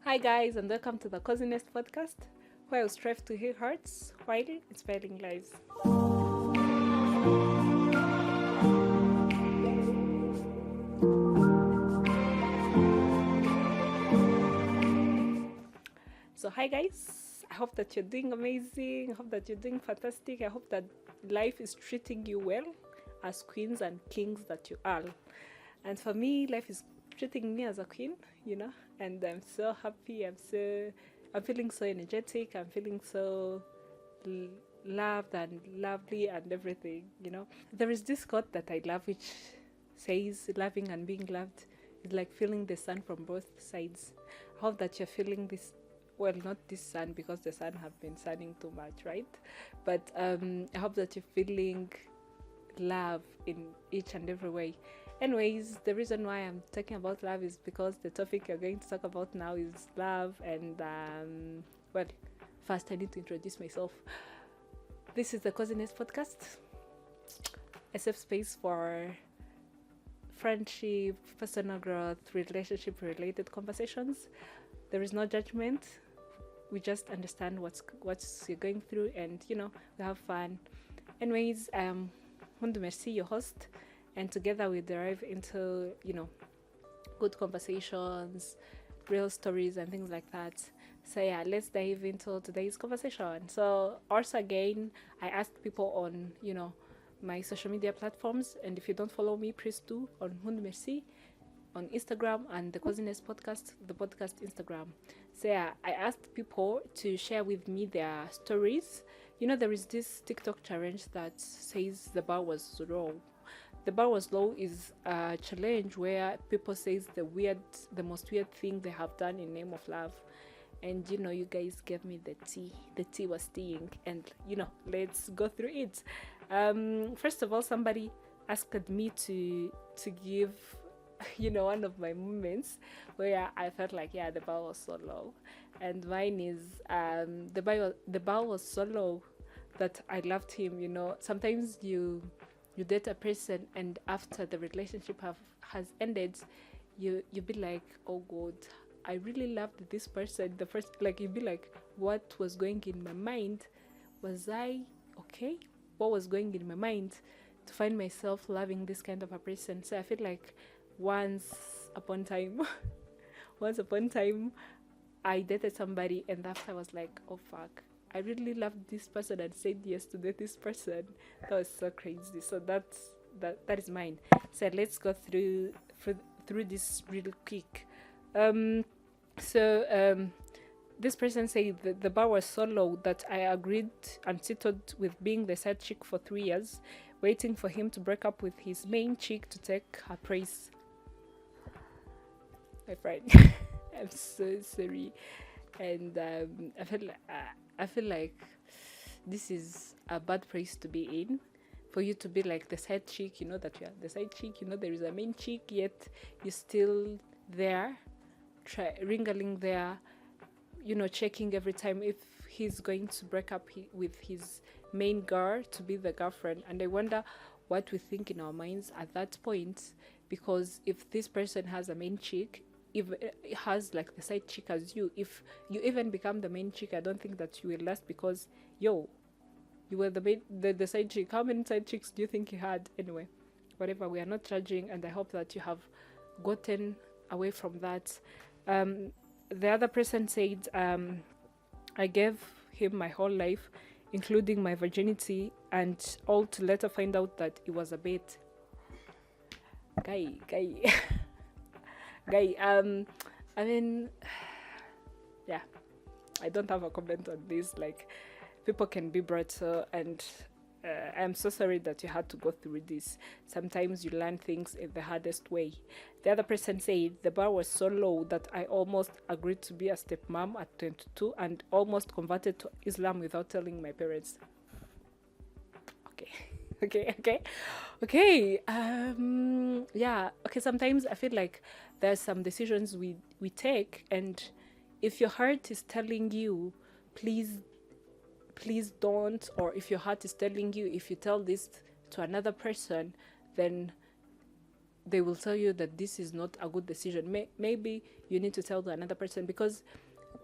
Hi, guys, and welcome to the Cousinest podcast, where we strive to heal hearts while inspiring lives. So, hi, guys. I hope that you're doing amazing. I hope that you're doing fantastic. I hope that life is treating you well as queens and kings that you are. And for me, life is treating me as a queen, and I'm so happy. I'm feeling so energetic. I'm feeling so l- loved and lovely and everything. There is this quote that I love, which says, loving and being loved is like feeling the sun from both sides. I hope that you're feeling this. Well, not this sun, because the sun have been sunning too much, right? But I hope that you're feeling love in each and every way. Anyways, the reason why I'm talking about love is because the topic you're going to talk about now is love. And well, first I need to introduce myself. This is the Cousiness podcast, a safe space for friendship, personal growth, relationship related conversations. There is no judgment. We just understand what's you're going through, and we have fun. Anyways, Hundu Merci, your host, and together we derive into good conversations, real stories, and things like that. So yeah, let's dive into today's conversation. So also again, I asked people on my social media platforms, and if you don't follow me, please do on Hundu Merci on Instagram, and the Cousiness podcast, the podcast Instagram. So yeah, I asked people to share with me their stories. There is this TikTok challenge that says the bar was low. The bar was low is a challenge where people says the most weird thing they have done in name of love. And you guys gave me the tea. The tea was teaing, and let's go through it. First of all, somebody asked me to give one of my moments where I felt like, yeah, the bar was so low. And mine is the bar was so low that I loved him. Sometimes you date a person, and after the relationship has ended, you be like, oh god, I really loved this person. The first, like, you'd be like, what was going in my mind? Was I okay? What was going in my mind to find myself loving this kind of a person? So I feel like once upon time once upon time I dated somebody, and after I was like, oh fuck, I really loved this person and said yes to this person. That was so crazy. So that is mine. So let's go through this real quick. um so this person said that the bar was so low that I agreed and settled with being the side chick for 3 years, waiting for him to break up with his main chick to take her place. My friend, I'm so sorry. And I feel like this is a bad place to be in, for you to be like the side chick. That you are the side chick. There is a main chick, yet you're still there, ringling there. Checking every time if he's going to break up with his main girl to be the girlfriend. And I wonder what we think in our minds at that point, because if this person has a main chick, if it has like the side chick as you, if you even become the main chick, I don't think that you will last, because you were the side chick. How many side chicks do you think you had? Anyway, whatever, we are not judging, and I hope that you have gotten away from that. The other person said, I gave him my whole life, including my virginity, and all to later find out that it was a bait. Guy. Guy, I mean, yeah, I don't have a comment on this. Like, people can be brittle, and I'm so sorry that you had to go through this. Sometimes you learn things in the hardest way. The other person said the bar was so low that I almost agreed to be a stepmom at 22 and almost converted to Islam without telling my parents. Okay. Okay. Yeah. Okay. Sometimes I feel like there's some decisions we take, and if your heart is telling you, please don't, or if your heart is telling you, if you tell this to another person, then they will tell you that this is not a good decision. Maybe you need to tell another person, because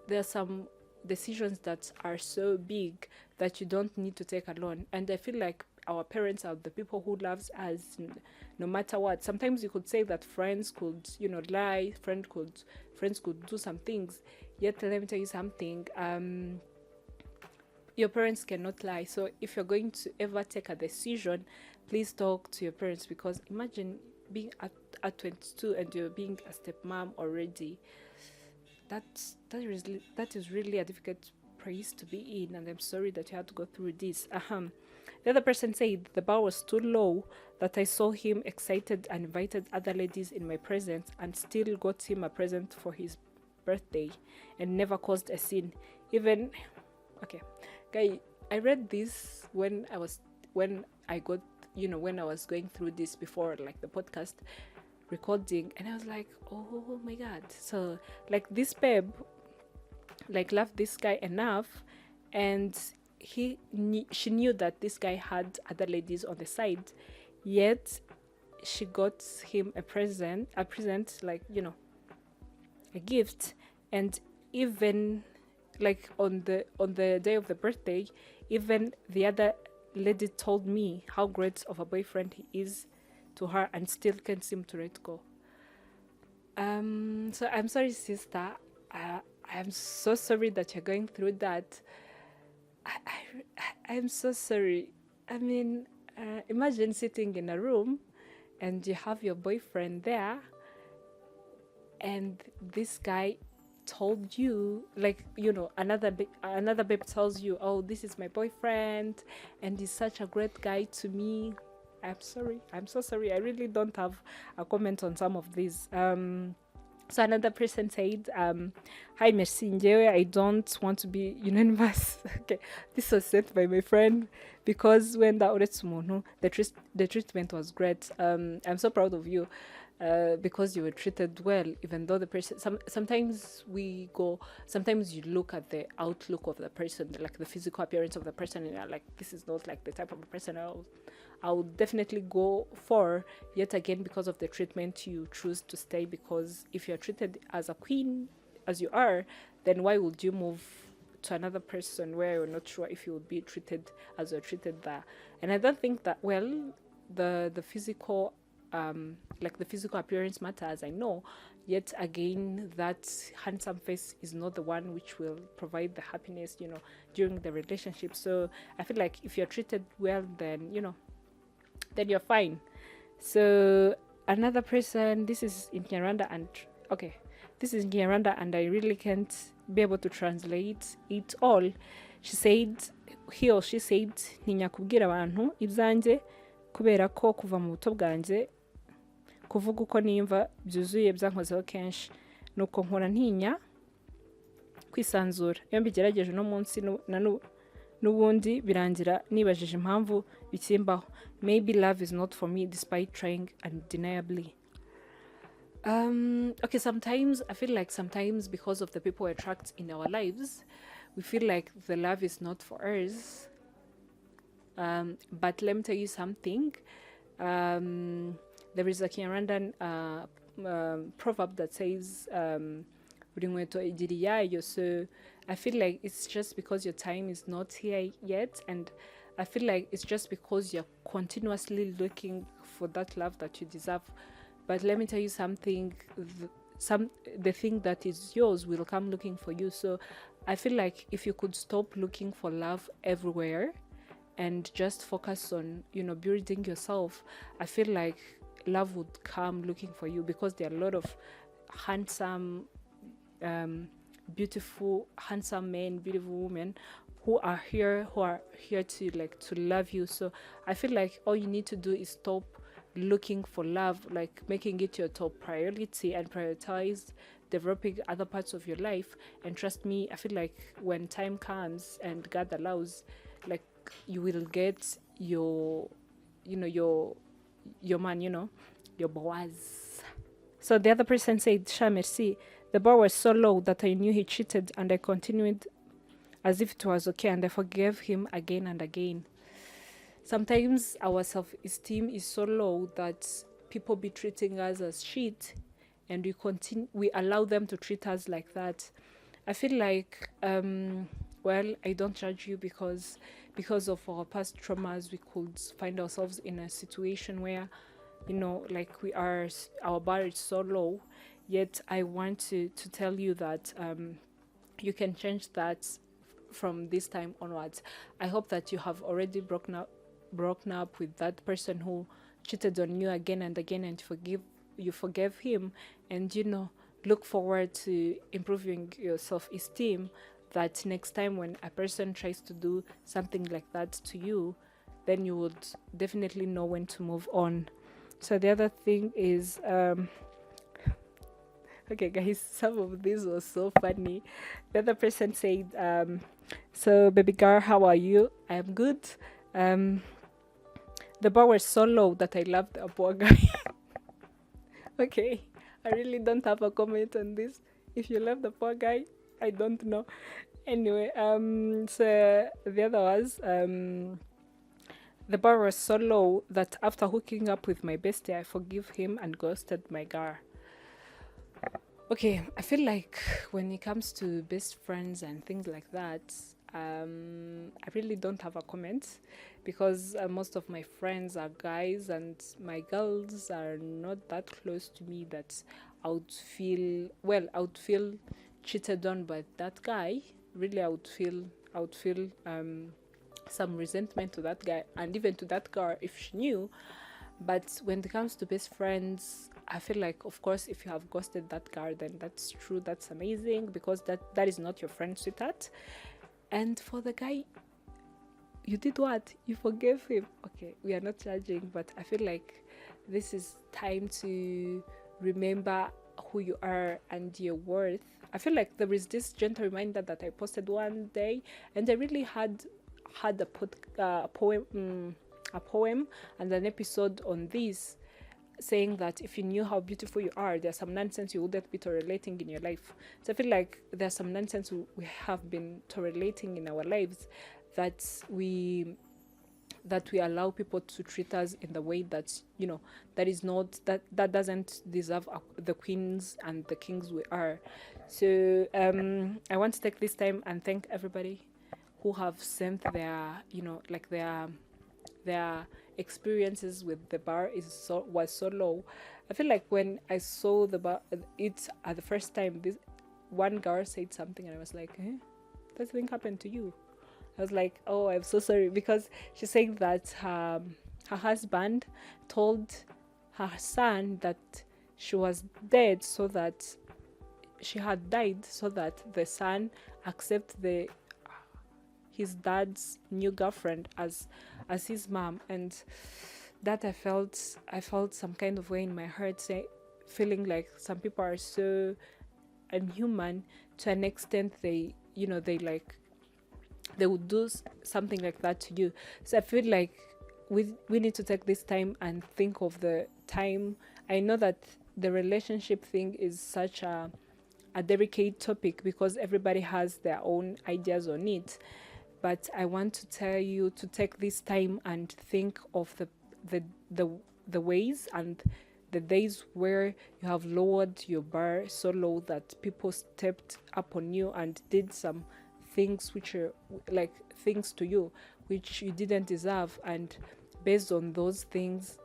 there are some decisions that are so big that you don't need to take alone. And I feel like our parents are the people who loves us no matter what. Sometimes you could say that friends could, lie, friends could do some things. Yet let me tell you something. Your parents cannot lie. So if you're going to ever take a decision, please talk to your parents, because imagine being at 22 and you're being a stepmom already. That is really a difficult place to be in, and I'm sorry that you had to go through this. The other person said the bar was too low, that I saw him excited and invited other ladies in my presence and still got him a present for his birthday and never caused a scene. Even okay, guy, I read this when I was going through this before, like the podcast recording, and I was like, oh my god. So like this babe like loved this guy enough, and she knew that this guy had other ladies on the side, yet she got him a present, like, a gift. And even like on the day of the birthday, even the other lady told me how great of a boyfriend he is to her, and still can't seem to let go. So I'm sorry, sister. I'm so sorry that you're going through that. I'm so sorry. I mean, imagine sitting in a room and you have your boyfriend there, and this guy told you, like, another babe tells you, oh, this is my boyfriend and he's such a great guy to me. I'm so sorry. I really don't have a comment on some of these. So another person said, hi, merci, njewe, I don't want to be unanimous. Okay, this was sent by my friend, because when the treatment was great. I'm so proud of you, because you were treated well, even though the person, sometimes you look at the outlook of the person, like the physical appearance of the person, and you're like, this is not like the type of a person I would definitely go for. Yet again, because of the treatment, you choose to stay, because if you're treated as a queen as you are, then why would you move to another person where you're not sure if you would be treated as you're treated there? And I don't think that, well, the physical the physical appearance matters, I know, yet again, that handsome face is not the one which will provide the happiness during the relationship. So I feel like if you're treated well, then then you're fine. So another person, this is in Kinyarwanda, and I really can't be able to translate it all. He or she said, ntinya kubwira abantu ibyanjye kubera ko kuva mu buto bwanjye kuvuga uko nimva byuzuye byankozeho kenshi, nuko nkora ntinya kwisanzura. Iyo mbigerageje no munsi n'ubundi birangira nibajije impamvu bikimbaho. Maybe love is not for me despite trying undeniably. Okay, sometimes I feel like because of the people we attract in our lives, we feel like the love is not for us. But let me tell you something. There is a Kinyarwanda proverb that says, so I feel like it's just because your time is not here yet, and I feel like it's just because you're continuously looking for that love that you deserve. But let me tell you something, the thing that is yours will come looking for you. So I feel like if you could stop looking for love everywhere and just focus on, building yourself, I feel like love would come looking for you, because there are a lot of handsome, beautiful men, beautiful women who are here to love you. So I feel like all you need to do is stop looking for love, like making it your top priority, and prioritize developing other parts of your life. And trust me, I feel like when time comes and God allows, like, you will get your man, your Boaz. So the other person said, Sha, merci. The bar was so low that I knew he cheated, and I continued as if it was okay, and I forgave him again and again. Sometimes our self-esteem is so low that people be treating us as shit, and we allow them to treat us like that. I feel like well, I don't judge you because of our past traumas we could find ourselves in a situation where, like our bar is so low. Yet I want to tell you that you can change that from this time onwards. I hope that you have already broken up with that person who cheated on you again and again, and you forgave him, and look forward to improving your self-esteem, that next time when a person tries to do something like that to you, then you would definitely know when to move on. So the other thing is okay guys, some of this was so funny. The other person said, so baby girl, how are you? I am good. The bar was so low that I loved a poor guy. Okay, I really don't have a comment on this. If you love the poor guy, I don't know. Anyway, so the other was the bar was so low that after hooking up with my bestie, I forgive him and ghosted my girl. Okay, I feel like when it comes to best friends and things like that, I really don't have a comment, because most of my friends are guys, and my girls are not that close to me that I would feel cheated on by that guy. Really, I would feel some resentment to that guy, and even to that girl if she knew. But when it comes to best friends, I feel like, of course, if you have ghosted that girl, then that's true, that's amazing, because that is not your friend, sweetheart. And for the guy, you did what? You forgave him. Okay, we are not judging, but I feel like this is time to remember who you are and your worth. I feel like there is this gentle reminder that I posted one day, and I really had a poem and an episode on this, saying that if you knew how beautiful you are, there's some nonsense you wouldn't be tolerating in your life. So I feel like there's some nonsense we have been tolerating in our lives, that we allow people to treat us in the way that that doesn't deserve the queens and the kings we are. So I want to take this time and thank everybody who have sent their experiences with the bar was so low. I feel like when I saw the bar it at the first time, this one girl said something, and I was like, that thing happened to you? I was like, oh, I'm so sorry, because she said that her husband told her son that she was dead, so that she had died, so that the son accept his dad's new girlfriend as his mom. And that I felt some kind of way in my heart, feeling like some people are so inhuman to an extent they would do something like that to you. So I feel like we need to take this time and think of the time. I know that the relationship thing is such a delicate topic, because everybody has their own ideas on it, but I want to tell you to take this time and think of the ways and the days where you have lowered your bar so low that people stepped up on you and did some things which are like things to you which you didn't deserve, and based on those things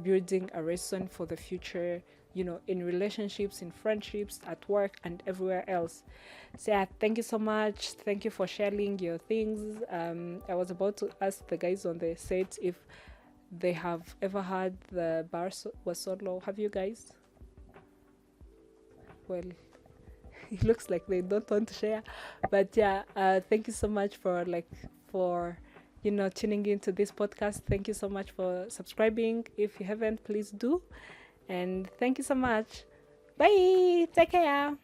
building a lesson for the future, in relationships, in friendships, at work, and everywhere else. So yeah, thank you so much. Thank you for sharing your things. I was about to ask the guys on the set if they have ever had the bar was so low. Have you guys? Well, it looks like they don't want to share, but yeah, thank you so much for tuning into this podcast. Thank you so much for subscribing. If you haven't, please do. And thank you so much. Bye. Take care.